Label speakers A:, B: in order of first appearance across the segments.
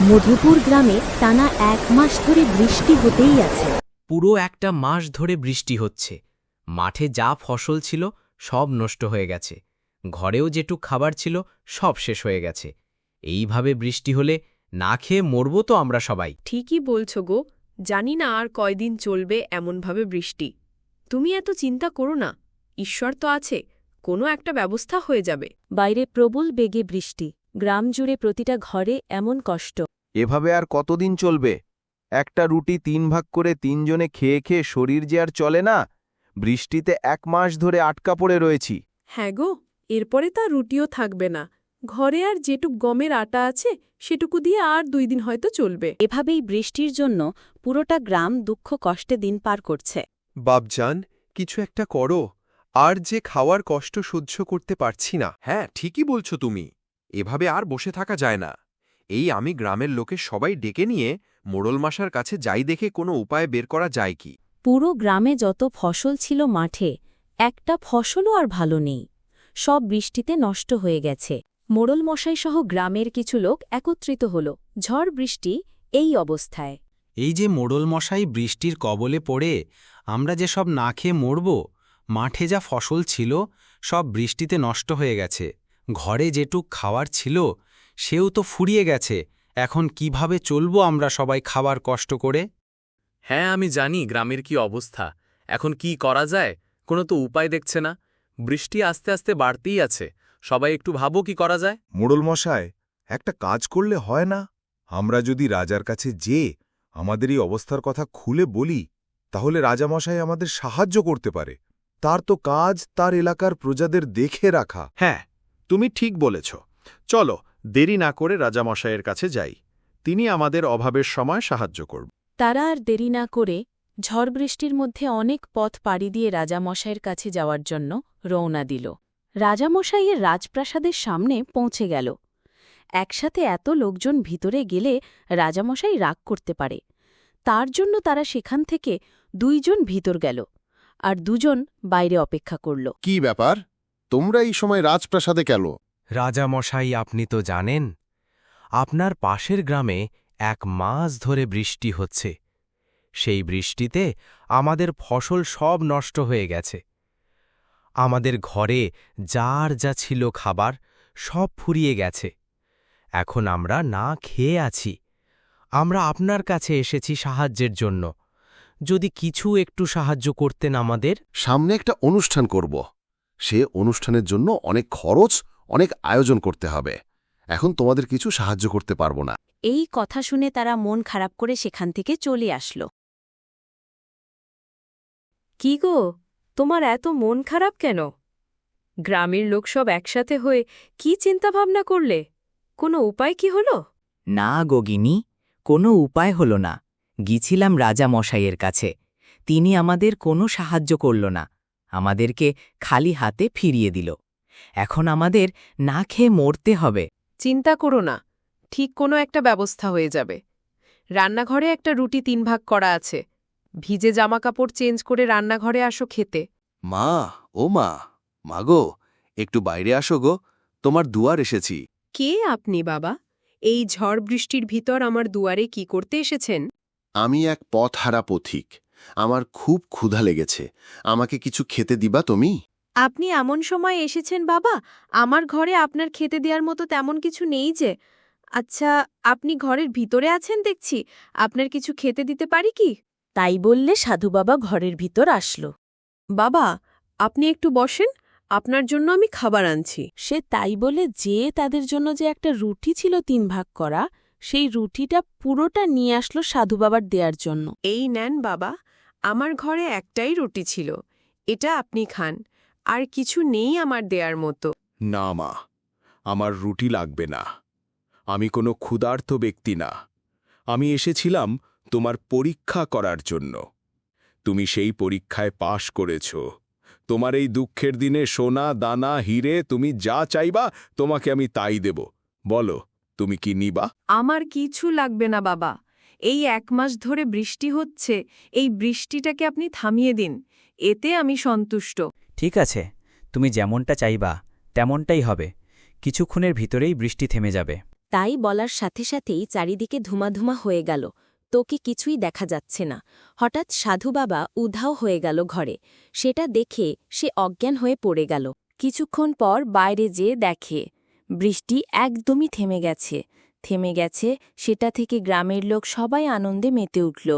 A: মধুপুর গ্রামে টানা 1 মাস ধরে বৃষ্টি হতেই আছে।
B: পুরো একটা মাস ধরে বৃষ্টি হচ্ছে। মাঠে যা ফসল ছিল সব নষ্ট হয়ে গেছে, ঘরেও যেটুক খাবার ছিল সব শেষ হয়ে গেছে। এইভাবে বৃষ্টি হলে না খেয়ে মরব তো আমরা সবাই।
C: ঠিকই বলছো গো, জানি না আর কয়দিন চলবে এমনভাবে বৃষ্টি। তুমি এত চিন্তা করো না, ঈশ্বর তো আছে, কোনো একটা ব্যবস্থা হয়ে যাবে।
A: বাইরে প্রবল বেগে বৃষ্টি, গ্রাম জুড়ে প্রতিটা ঘরে এমন কষ্ট।
D: এভাবে আর কতদিন চলবে? একটা রুটি 3 ভাগ করে 3 জনে খেয়ে খেয়ে শরীর যে আর চলে না। বৃষ্টিতে 1 মাস ধরে আটকা পড়ে রয়েছি।
C: হ্যাঁ গো, এরপরে তা রুটিও থাকবে না। ঘরে আর যেটুক গমের আটা আছে সেটুকু দিয়ে আর 2 দিন হয়তো চলবে।
A: এভাবেই বৃষ্টির জন্য পুরোটা গ্রাম দুঃখ কষ্টে দিন পার করছে।
E: বাপজান, কিছু একটা করো, আর যে খাওয়ার কষ্ট সহ্য করতে পারছি না।
F: হ্যাঁ, ঠিকই বলছো তুমি। এভাবে আর বসে থাকা যায় না। এই আমি গ্রামের লোকের সবাই ডেকে নিয়ে মোড়ল মশার কাছে যাই, দেখে কোনো উপায় বের করা যায় কি।
A: পুরো গ্রামে যত ফসল ছিল মাঠে, একটা ফসলও আর ভালো নেই। সব বৃষ্টিতে নষ্ট হয়ে গেছে। মোড়ল মশাই সহ গ্রামের কিছু লোক একত্রিত হল। ঝড় বৃষ্টি এই অবস্থায়।
B: এই যে মোড়ল মশাই, বৃষ্টির কবলে পড়ে আমরা যে সব না খেয়ে মরব, মাঠে যা ফসল ছিল সব বৃষ্টিতে নষ্ট হয়ে গেছে, ঘরে যেটুক খাওয়ার ছিল সেও তো ফুরিয়ে গেছে। এখন কিভাবে চলব আমরা সবাই খাবার কষ্ট করে?
G: হ্যাঁ, আমি জানি গ্রামের কি অবস্থা। এখন কি করা যায়, কোনো তো উপায় দেখছে না। বৃষ্টি আস্তে আস্তে বাড়তেই আছে। সবাই একটু ভাবো কি করা যায়।
H: মোড়ল মশাই, একটা কাজ করলে হয় না? আমরা যদি রাজার কাছে যেয়ে আমাদের এই অবস্থার কথা খুলে বলি, তাহলে রাজামশাই আমাদের সাহায্য করতে পারে। তার তো কাজ তার এলাকার প্রজাদের দেখে রাখা।
F: হ্যাঁ, তুমি ঠিক বলেছ। চলো, দেরি না করে রাজামশাইয়ের কাছে যাই। তিনি আমাদের অভাবের সময় সাহায্য করব।
A: তারা আর দেরি না করে ঝড় বৃষ্টির মধ্যে অনেক পথ পাড়ি দিয়ে রাজামশাইয়ের কাছে যাওয়ার জন্য রওনা দিল। রাজামশাইয়ের রাজপ্রাসাদের সামনে পৌঁছে গেল। একসাথে এত লোকজন ভিতরে গেলে রাজামশাই রাগ করতে পারে। তার জন্য তারা সেখান থেকে 2 জন ভিতর গেল আর 2 জন বাইরে অপেক্ষা করল।
I: কি ব্যাপার, তোমরা এই সময় রাজপ্রাসাদে কেন?
B: রাজামশাই, আপনি তো জানেন, আপনার পাশের গ্রামে 1 মাস ধরে বৃষ্টি হচ্ছে। সেই বৃষ্টিতে আমাদের ফসল সব নষ্ট হয়ে গেছে। আমাদের ঘরে যার যা ছিল খাবার সব ফুরিয়ে গেছে। এখন আমরা না খেয়ে আছি। আমরা আপনার কাছে এসেছি সাহায্যের জন্য। যদি কিছু একটু সাহায্য করতেন আমাদের।
I: সামনে একটা অনুষ্ঠান করব। সে অনুষ্ঠানের জন্য অনেক খরচ, অনেক আয়োজন করতে হবে। এখন তোমাদের কিছু সাহায্য করতে পারবো না।
A: এই কথা শুনে তারা মন খারাপ করে সেখান থেকে চলে আসল।
C: কি গো, তোমার এত মন খারাপ কেন? গ্রামের লোক সব একসাথে হয়ে কি চিন্তাভাবনা করলে? কোনো উপায় কি হলো?
J: না গগিনী, কোনো উপায় হল না। গিয়েছিলাম রাজামশাইয়ের কাছে, তিনি আমাদের কোনো সাহায্য করল না, আমাদেরকে খালি হাতে ফিরিয়ে দিল। এখন আমাদের না খেয়ে মরতে হবে।
C: চিন্তা করো না, ঠিক কোনো একটা ব্যবস্থা হয়ে যাবে। রান্নাঘরে একটা রুটি 3 ভাগ করা আছে। ভিজে জামাকাপড় চেঞ্জ করে রান্নাঘরে আসো খেতে।
D: মা, ও মা, মাগো, একটু বাইরে আসো গো, তোমার দুয়ার এসেছি।
C: কে আপনি বাবা? এই ঝড় বৃষ্টির ভিতর আমার দুয়ারে কি করতে এসেছেন?
I: আমি এক পথহারা পথিক। আমার খুব ক্ষুধা লেগেছে। আমাকে কিছু খেতে দিবা তুমি?
C: আপনি এমন সময় এসেছেন বাবা, আমার ঘরে আপনার খেতে দেওয়ার মতো তেমন কিছু নেই যে। আচ্ছা, আপনি ঘরের ভিতরে আছেন দেখছি, আপনার কিছু খেতে দিতে পারি কি?
A: তাই বললে সাধু বাবা ঘরের ভিতর আসল।
C: বাবা, আপনি একটু বসেন, আপনার জন্য আমি খাবার আনছি।
A: সে তাই বলে যে তাদের জন্য যে একটা রুটি ছিল 3 ভাগ করা, সেই রুটিটা পুরোটা নিয়ে আসলো সাধু বাবার দেওয়ার জন্য।
C: এই নেন বাবা, আমার ঘরে একটাই রুটি ছিল, এটা আপনি খান। আর কিছু নেই আমার দেয়ার মতো।
D: না মা, আমার রুটি লাগবে না। আমি কোনো ক্ষুধার্ত ব্যক্তি না। আমি এসেছিলাম তোমার পরীক্ষা করার জন্য। তুমি সেই পরীক্ষায় পাশ করেছ। তোমার এই দুঃখের দিনে সোনা, দানা, হিরে, তুমি যা চাইবা তোমাকে আমি তাই দেব। বলো, তুমি কি নিবা?
C: আমার কিছু লাগবে না বাবা। এই 1 মাস ধরে বৃষ্টি হচ্ছে, এই বৃষ্টিটাকে আপনি থামিয়ে দিন, এতে আমি সন্তুষ্ট।
J: ঠিক আছে, তুমি যেমনটা চাইবা তেমনটাই হবে। কিছুক্ষণের ভিতরেই বৃষ্টি থেমে যাবে।
A: তাই বলার সাথে সাথেই চারিদিকে ধুমাধুমা হয়ে গেল, তোকে কিছুই দেখা যাচ্ছে না। হঠাৎ সাধু বাবা উধাও হয়ে গেল ঘরে। সেটা দেখে সে অজ্ঞান হয়ে পড়ে গেল। কিছুক্ষণ পর বাইরে যেয়ে দেখে বৃষ্টি একদমই থেমে গেছে। সেটা থেকে গ্রামের লোক সবাই আনন্দে মেতে উঠল।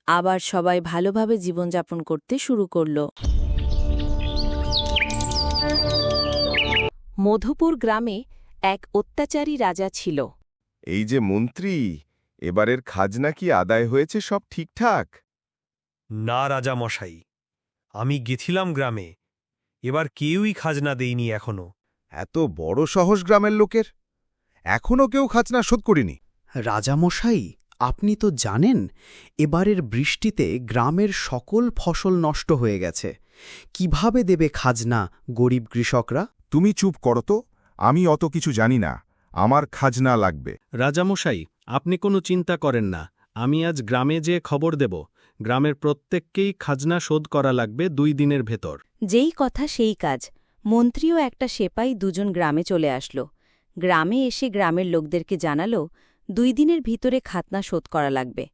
A: আবার সবাই ভালোভাবে জীবনযাপন করতে শুরু করল। মধুপুর গ্রামে এক অত্যাচারী রাজা ছিল।
H: এই যে মন্ত্রী, এবারের খাজনা কি আদায় হয়েছে সব ঠিকঠাক?
K: না রাজা মশাই, আমি গেছিলাম গ্রামে, এবার কেউই খাজনা দেয়নি এখনো।
H: এত বড় সাহস গ্রামের লোকের, এখনও কেউ খাজনা শোধ করেনি?
L: রাজামশাই, আপনি তো জানেন এবারের বৃষ্টিতে গ্রামের সকল ফসল নষ্ট হয়ে গেছে। কিভাবে দেবে খাজনা গরিব কৃষকরা?
H: তুমি চুপ করো তো, আমি অত কিছু জানি না। আমার খাজনা লাগবে।
K: রাজামশাই, আপনি কোনো চিন্তা করেন না, আমি আজ গ্রামে যেয়ে খবর দেব। গ্রামের প্রত্যেককেই খাজনা শোধ করা লাগবে 2 দিনের ভেতর।
A: যেই কথা সেই কাজ। মন্ত্রীও একটা সেপাই দুজন গ্রামে চলে আসল। গ্রামে এসে গ্রামের লোকদেরকে জানালো 2 দিনের ভিতরে খাজনা শোধ করা লাগবে,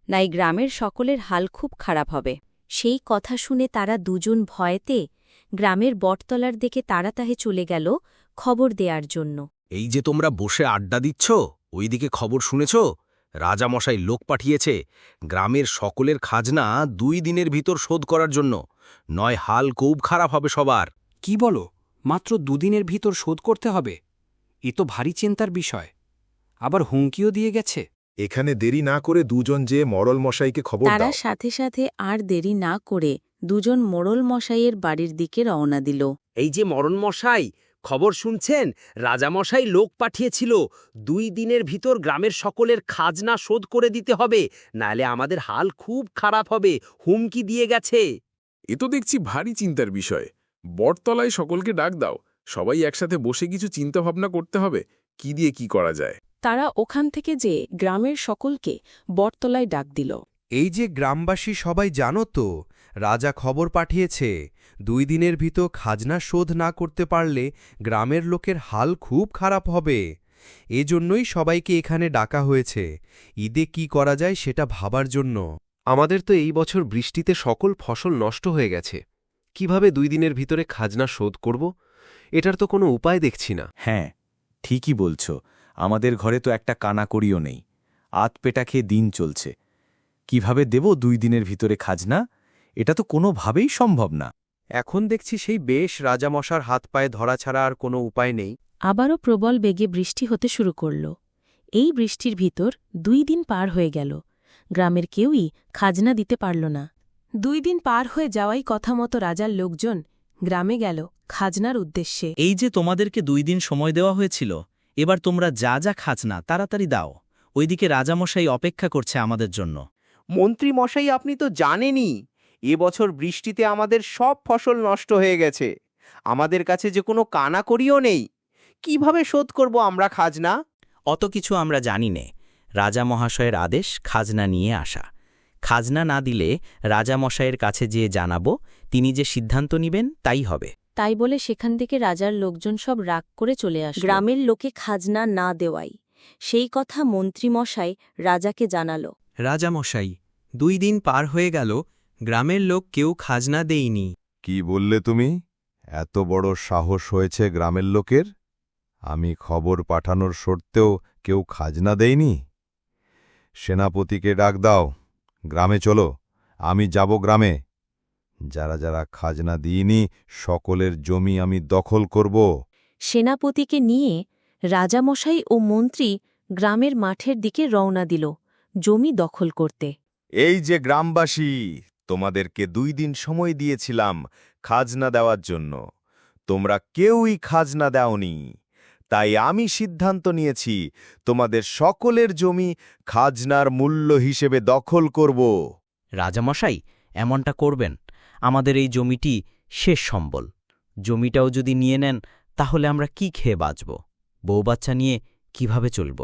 A: নাই গ্রামের সকলের হাল খুব খারাপ হবে। সেই কথা শুনে তারা দুজন ভয়েতে গ্রামের বটতলার দিকে তাড়াতাড়ি চলে গেল খবর দেওয়ার জন্য।
B: এই যে তোমরা বসে আড্ডা দিচ্ছ, ওইদিকে খবর শুনেছ? রাজামশাই লোক পাঠিয়েছে গ্রামের সকলের খাজনা 2 দিনের ভিতর শোধ করার জন্য, নয় হাল খুব খারাপ হবে সবার।
L: কি বলো, মাত্র 2 দিনের ভিতর শোধ করতে হবে? এ তো ভারী চিন্তার বিষয়। আবার হুমকিও দিয়ে গেছে।
H: এখানে দেরি না করে দুজন যে মরল মশাইকে খবর
A: তারা
H: দাও।
A: সাথে সাথে আর দেরি না করে দুজন মোড়ল মশাইয়ের বাড়ির দিকে রওনা দিল।
M: এই যে মরণ মশাই, খবর শুনছেন? রাজামশাই লোক পাঠিয়েছিল 2 দিনের ভিতর গ্রামের সকলের খাজনা শোধ করে দিতে হবে, নাহলে আমাদের হাল খুব খারাপ হবে, হুমকি দিয়ে গেছে।
D: এ তো দেখছি ভারী চিন্তার বিষয়। বটতলায় সকলকে ডাক দাও, সবাই একসাথে বসে কিছু চিন্তাভাবনা করতে হবে, কি দিয়ে কি করা যায়।
A: তারা ওখান থেকে যে গ্রামের সকলকে বটতলায় ডাক দিল।
E: এই যে গ্রামবাসী সবাই জানো তো, রাজা খবর পাঠিয়েছে 2 দিনের ভিতর খাজনা শোধ না করতে পারলে গ্রামের লোকের হাল খুব খারাপ হবে। এজন্যই সবাইকে এখানে ডাকা হয়েছে, ঈদে কি করা যায় সেটা ভাবার জন্য।
F: আমাদের তো এই বছর বৃষ্টিতে সকল ফসল নষ্ট হয়ে গেছে। কিভাবে 2 দিনের ভিতরে খাজনা শোধ করব? এটার তো কোনো উপায় দেখছি না।
N: হ্যাঁ, ঠিকই বলছ, আমাদের ঘরে তো একটা কানাকড়িও নেই, আতপেটা খেয়ে দিন চলছে। কিভাবে দেব 2 দিনের ভিতরে খাজনা? এটা তো কোনোভাবেই সম্ভব না।
F: এখন দেখছি সেই বেশ রাজামশার হাত পায়ে ধরা ছাড়া আর কোনো উপায় নেই।
A: আবারও প্রবল বেগে বৃষ্টি হতে শুরু করল। এই বৃষ্টির ভিতর 2 দিন পার হয়ে গেল। গ্রামের কেউই খাজনা দিতে পারল না। 2 দিন পার হয়ে যাওয়াই কথা মতো রাজার লোকজন গ্রামে গেল খাজনার উদ্দেশ্যে।
J: এই যে তোমাদেরকে 2 দিন সময় দেওয়া হয়েছিল, এবার তোমরা যা যা খাজনা তাড়াতাড়ি দাও। ওইদিকে রাজামশাই অপেক্ষা করছে আমাদের জন্য।
M: মন্ত্রী মশাই, আপনি তো জানেনই এবছর বৃষ্টিতে আমাদের সব ফসল নষ্ট হয়ে গেছে। আমাদের কাছে যে কোনো কানাকড়িও নেই, কিভাবে শোধ করব আমরা খাজনা?
J: অত কিছু আমরা জানি নে। রাজা মহাশয়ের আদেশ খাজনা নিয়ে আসা। খাজনা না দিলে রাজামশাইয়ের কাছে যেয়ে জানাবো, তিনি যে সিদ্ধান্ত নিবেন তাই হবে।
A: তাই বলে সেখান থেকে রাজার লোকজন সব রাগ করে চলে আসে গ্রামের লোকে খাজনা না দেওয়াই। সেই কথা মন্ত্রীমশাই রাজাকে জানাল।
B: রাজামশাই, 2 দিন পার হয়ে গেল, গ্রামের লোক কেউ খাজনা দেয়নি।
H: কি বললে তুমি? এত বড় সাহস হয়েছে গ্রামের লোকের? আমি খবর পাঠানোর সত্ত্বেও কেউ খাজনা দেয়নি? সেনাপতিকে ডাক দাও, গ্রামে চলো, আমি যাব গ্রামে। যারা যারা খাজনা দিইনি সকলের জমি আমি দখল করব।
A: সেনাপতিকে নিয়ে রাজামশাই ও মন্ত্রী গ্রামের মাঠের দিকে রওনা দিল জমি দখল করতে।
H: এই যে গ্রামবাসী, তোমাদেরকে 2 দিন সময় দিয়েছিলাম খাজনা দেওয়ার জন্য, তোমরা কেউই খাজনা দাওনি। তাই আমি সিদ্ধান্ত নিয়েছি তোমাদের সকলের জমি খাজনার মূল্য হিসেবে দখল করব।
J: রাজামশাই, এমনটা করবেন? আমাদের এই জমিটি শেষ সম্বল। জমিটাও যদি নিয়ে নেন তাহলে আমরা কি খেয়ে বাঁচব? বউ বাচ্চা নিয়ে কিভাবে চলব?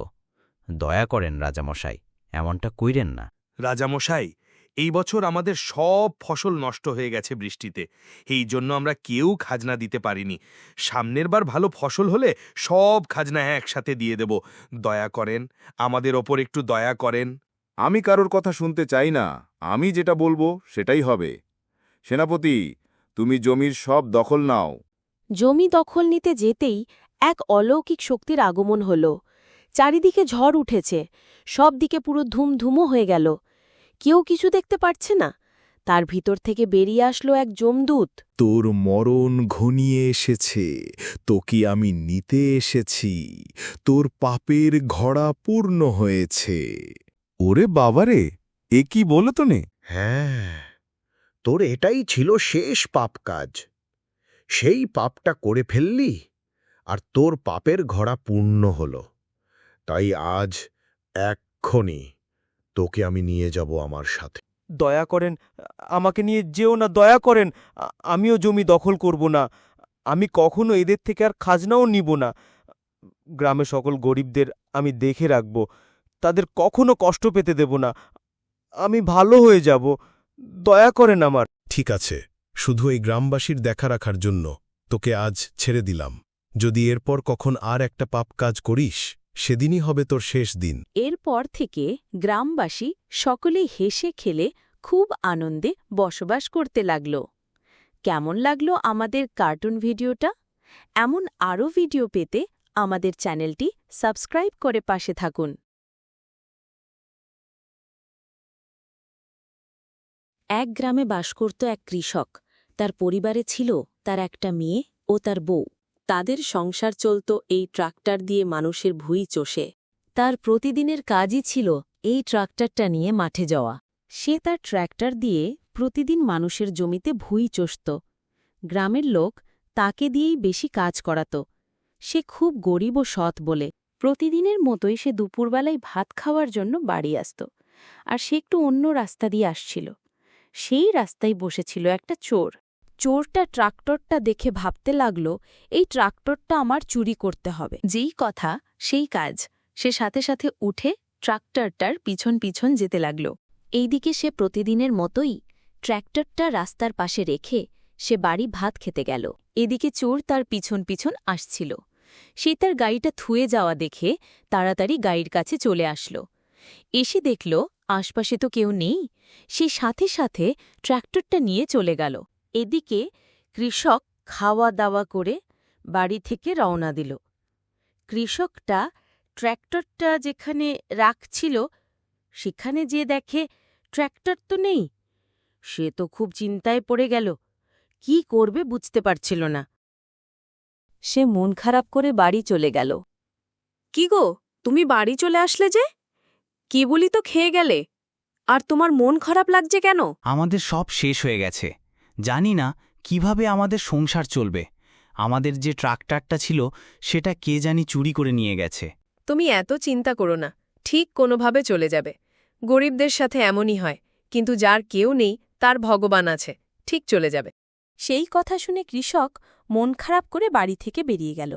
J: দয়া করেন রাজামশাই, এমনটা কইরেন না।
K: রাজামশাই,
O: এই বছর আমাদের সব ফসল নষ্ট হয়ে গেছে বৃষ্টিতে, এই জন্য আমরা কেউ খাজনা দিতে পারিনি। সামনের বার ভালো ফসল হলে সব খাজনা একসাথে দিয়ে দেব। দয়া করেন, আমাদের ওপর একটু দয়া করেন।
H: আমি কারোর কথা শুনতে চাই না, আমি যেটা বলবো সেটাই হবে। সেনাপতি, তুমি জমির সব দখল নাও।
A: জমি দখল নিতে যেতেই এক অলৌকিক শক্তির আগমন হল। চারিদিকে ঝড় উঠেছে, সব দিকে পুরো ধুমধুমো হয়ে গেল। কেউ কিছু দেখতে পারছে না। তার ভিতর থেকে বেরিয়ে আসলো এক যমদূত।
P: তোর মরণ ঘনিয়ে এসেছে, তোকে আমি নিতে এসেছি। তোর পাপের ঘড়া পূর্ণ হয়েছে।
H: ওরে বাবারে, এ কি বলো তো নে?
Q: হ্যাঁ, তোর এটাই ছিল শেষ পাপ কাজ। সেই পাপটা করে ফেললি, আর তোর পাপের ঘড়া পূর্ণ হল। তাই আজ এক্ষুনি তোকে আমি নিয়ে যাব আমার সাথে।
R: দয়া করেন, আমাকে নিয়ে যেও না, দয়া করেন। আমিও জমি দখল করব না। আমি কখনো এদের থেকে আর খাজনাও নিব না। গ্রামের সকল গরিবদের আমি দেখে রাখব, তাদের কখনো কষ্ট পেতে দেব না। আমি ভালো হয়ে যাব, দয়া করেন আমার।
P: ঠিক আছে, শুধু এই গ্রামবাসীর দেখা রাখার জন্য তোকে আজ ছেড়ে দিলাম। যদি এরপর কখন আর একটা পাপ কাজ করিস, সেদিনই হবে তোর শেষ দিন।
A: এরপর থেকে গ্রামবাসী সকলেই হেসে খেলে খুব আনন্দে বসবাস করতে লাগল। কেমন লাগলো আমাদের কার্টুন ভিডিওটা? এমন আরও ভিডিও পেতে আমাদের চ্যানেলটি সাবস্ক্রাইব করে পাশে থাকুন। এক গ্রামে বাস করত এক কৃষক। তার পরিবারে ছিল তার একটা মেয়ে ও তার বউ। তাদের সংসার চলত এই ট্রাক্টর দিয়ে মানুষের ভুঁই চষে। তার প্রতিদিনের কাজই ছিল এই ট্রাক্টরটা নিয়ে মাঠে যাওয়া। সে তার ট্র্যাক্টর দিয়ে প্রতিদিন মানুষের জমিতে ভুঁই চষত। গ্রামের লোক তাকে দিয়েই বেশি কাজ করাত। সে খুব গরিব ও সৎ বলে প্রতিদিনের মতোই সে দুপুরবেলায় ভাত খাওয়ার জন্য বাড়ি আসত। আর সে একটু অন্য রাস্তা দিয়ে আসছিল। সেই রাস্তায় বসেছিল একটা চোর। চোরটা ট্রাক্টরটা দেখে ভাবতে লাগল, এই ট্রাক্টরটা আমার চুরি করতে হবে। যেই কথা সেই কাজ। সে সাথে সাথে উঠে ট্রাক্টরটার পিছন পিছন যেতে লাগল। এইদিকে সে প্রতিদিনের মতোই ট্র্যাক্টরটা রাস্তার পাশে রেখে সে বাড়ি ভাত খেতে গেল। এদিকে চোর তার পিছন পিছন আসছিল। সে তার গাড়িটা থুয়ে যাওয়া দেখে তাড়াতাড়ি গাড়ির কাছে চলে আসল। এসে দেখল আশপাশে তো কেউ নেই। সে সাথে সাথে ট্র্যাক্টরটা নিয়ে চলে গেল। এদিকে কৃষক খাওয়া দাওয়া করে বাড়ি থেকে রওনা দিল। কৃষকটা ট্র্যাক্টরটা যেখানে রাখছিল সেখানে যে দেখে ট্র্যাক্টর তো নেই। সে তো খুব চিন্তায় পড়ে গেল, কি করবে বুঝতে পারছিল না। সে মন খারাপ করে বাড়ি চলে গেল।
C: কি গো, তুমি বাড়ি চলে আসলে যে? কি বলি তো খেয়ে গেলে, আর তোমার মন খারাপ লাগছে কেন?
J: আমাদের সব শেষ হয়ে গেছে। জানি না কিভাবে আমাদের সংসার চলবে। আমাদের যে ট্রাক্টরটা ছিল সেটা কে জানি চুরি করে নিয়ে গেছে।
C: তুমি এত চিন্তা করো না, ঠিক কোনোভাবে চলে যাবে। গরিবদের সাথে এমনই হয়, কিন্তু যার কেউ নেই তার ভগবান আছে, ঠিক চলে যাবে।
A: সেই কথা শুনে কৃষক মন খারাপ করে বাড়ি থেকে বেরিয়ে গেল।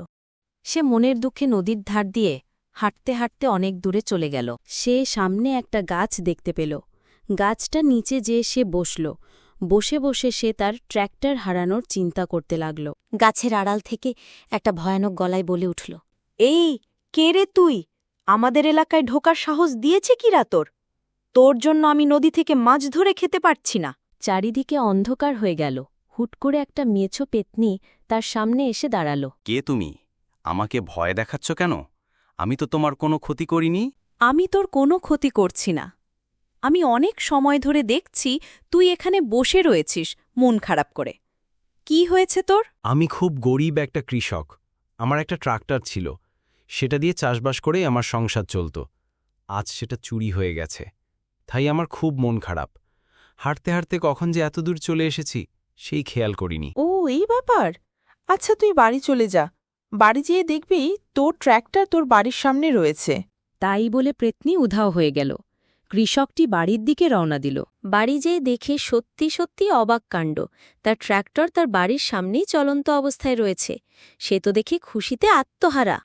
A: সে মনের দুঃখে নদীর ধার দিয়ে হাঁটতে হাঁটতে অনেক দূরে চলে গেল। সে সামনে একটা গাছ দেখতে পেল। গাছটা নিচে যেয়ে সে বসল। বসে বসে সে তার ট্র্যাক্টর হারানোর চিন্তা করতে লাগল। গাছের আড়াল থেকে একটা ভয়ানক গলায় বলে উঠল,
C: এই, কে রে তুই? আমাদের এলাকায় ঢোকার সাহস দিয়েছে কিরা তোর? তোর জন্য আমি নদী থেকে মাছ ধরে খেতে পারছি না।
A: চারিদিকে অন্ধকার হয়ে গেল। হুট করে একটা মেছো পেতনি তার সামনে এসে দাঁড়াল।
N: কে তুমি? আমাকে ভয় দেখাচ্ছ কেন? আমি তো তোমার কোনো ক্ষতি করিনি।
A: আমি তোর কোনো ক্ষতি করছি না। আমি অনেক সময় ধরে দেখছি তুই এখানে বসে রয়েছিস মন খারাপ করে। কি হয়েছে তোর?
B: আমি খুব গরিব একটা কৃষক। আমার একটা ট্রাক্টর ছিল, সেটা দিয়ে চাষবাস করেই আমার সংসার চলত। আজ সেটা চুরি হয়ে গেছে, তাই আমার খুব মন খারাপ। হাঁটতে হাঁটতে কখন যে এত দূর চলে এসেছি সেই খেয়াল করিনি।
S: ও, এই ব্যাপার। আচ্ছা, তুই বাড়ি চলে যা। বাড়ি যেয়ে দেখবি তোর ট্র্যাক্টর তোর বাড়ির সামনে রয়েছে।
A: তাই বলে পেতনি উধাও হয়ে গেল। কৃষকটি বাড়ির দিকে রওনা দিল। বাড়ি যেয়ে দেখে সত্যি সত্যি অবাক কাণ্ড। তার ট্র্যাক্টর তার বাড়ির সামনেই চলন্ত অবস্থায় রয়েছে। সে তো দেখে খুশিতে আত্মহারা।